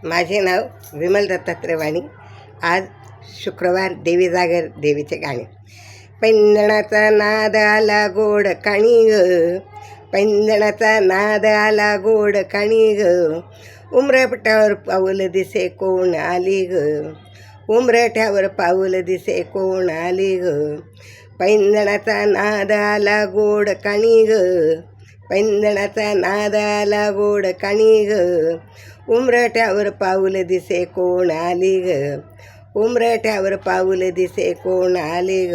माझे नाव विमल दत्तात्रय वाणी. आज शुक्रवार देवी जागर देवीचे गाणे. पैंजणाचा नाद आला गोड काणी ग, पैंजणाचा नाद आला गोड काणी ग, उमरठ्यावर पाऊल दिसे कोण आली ग, उमरठ्यावर पाऊल दिसे कोण आली ग. पैंजणाचा नाद आला गोड काणी ग, पैंजणाचा नाद आला गोड काणी ग, उमरठ्यावर पाऊल दिसे कोण आली ग, उमरठ्यावर पाऊल दिसे कोण आली ग.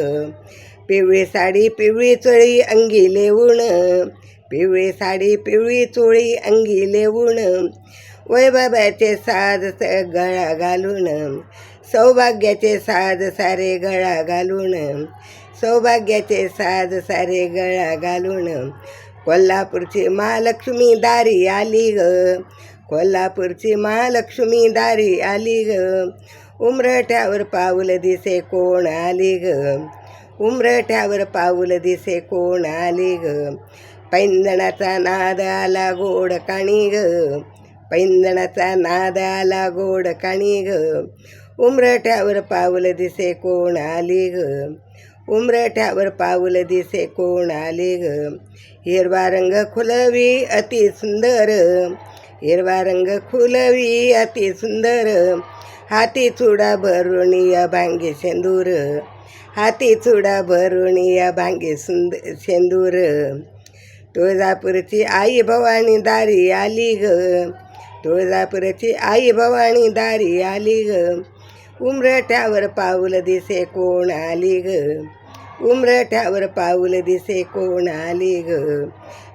पिवळी साडी पिवळी चोळी अंगी लेवून, पिवळी साडी पिवळी चोळी अंगी लेवून, वैभवाचे साज गळा घालून, सौभाग्याचे साज सारे गळा घालून, सौभाग्याचे साज सारे गळा घालून, कोल्हापूरची महालक्ष्मी दारी आली ग, कोल्हापूरची महालक्ष्मी दारी आली ग, उमरठ्यावर पाऊल दिसे कोण आली ग, उमरठ्यावर पाऊल दिसे कोण आली ग. पैंजणाचा नाद आला गोड काणी ग, पैंजणाचा नाद आला गोड काणी ग, उमरठ्यावर पाऊल दिसे कोण आली ग, उमरठ्यावर पाऊल दिसे कोण आली ग. हिरवा रंग खुलवी अति सुंदर, हिरवा रंग खुलवी अति सुंदर, हाती चुडा भरून या भांगे शेंदूर, हाती चुडा भरून या भांगे शेंदूर. तुळजापूरची आई भवानी दारी आली ग, तुळजापूरची आई भवानी दारी आली ग, उमरठ्यावर पाऊल दिसे कोण आली ग, उमरठ्यावर पाऊल दिसे कोण आली ग.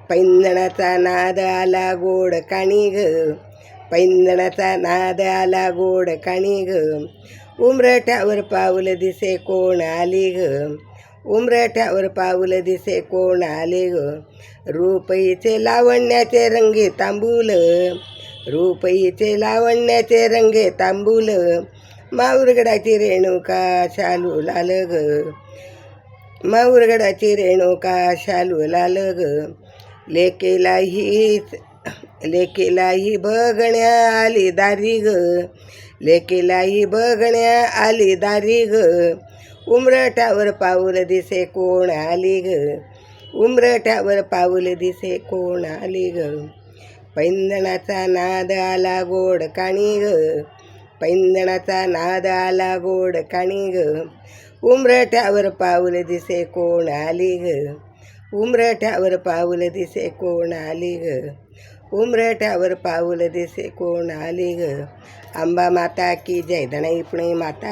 पैंजणाचा नाद आला गोड काणी ग, पैंजणाचा नाद आला गोड काणी ग, उमरठ्यावर पाऊल दिसे कोण आली ग, उमरठ्यावर पाऊल दिसे कोण आले ग. रुपईचे लावण्याचे रंगे तांबूल, रुपईचे लावण्याचे रंगे तांबूल, माऊरगडाची रेणुका शालू लाल ग, माऊरगडाची रेणुका शालू लाल ग. लेकीलाही बघण्या आली दारी ग, लेकीलाही बघण्या आली दारी ग, उमरठ्यावर पाऊल दिसे कोण आली ग, उमरठ्यावर पाऊल दिसे कोण आली ग. पैंजणाचा नाद आला गोड काणी ग, पैंजणाचा नाद आला गोड काणी ग, उमरठ्यावर पाऊल दिसे कोण आली ग, उमरठ्यावर पाऊल दिसे कोण आली ग, उमरठ्यावर पाऊल दिसे कोण आली ग. अंबा माता की जय. धनाई पुणे माता.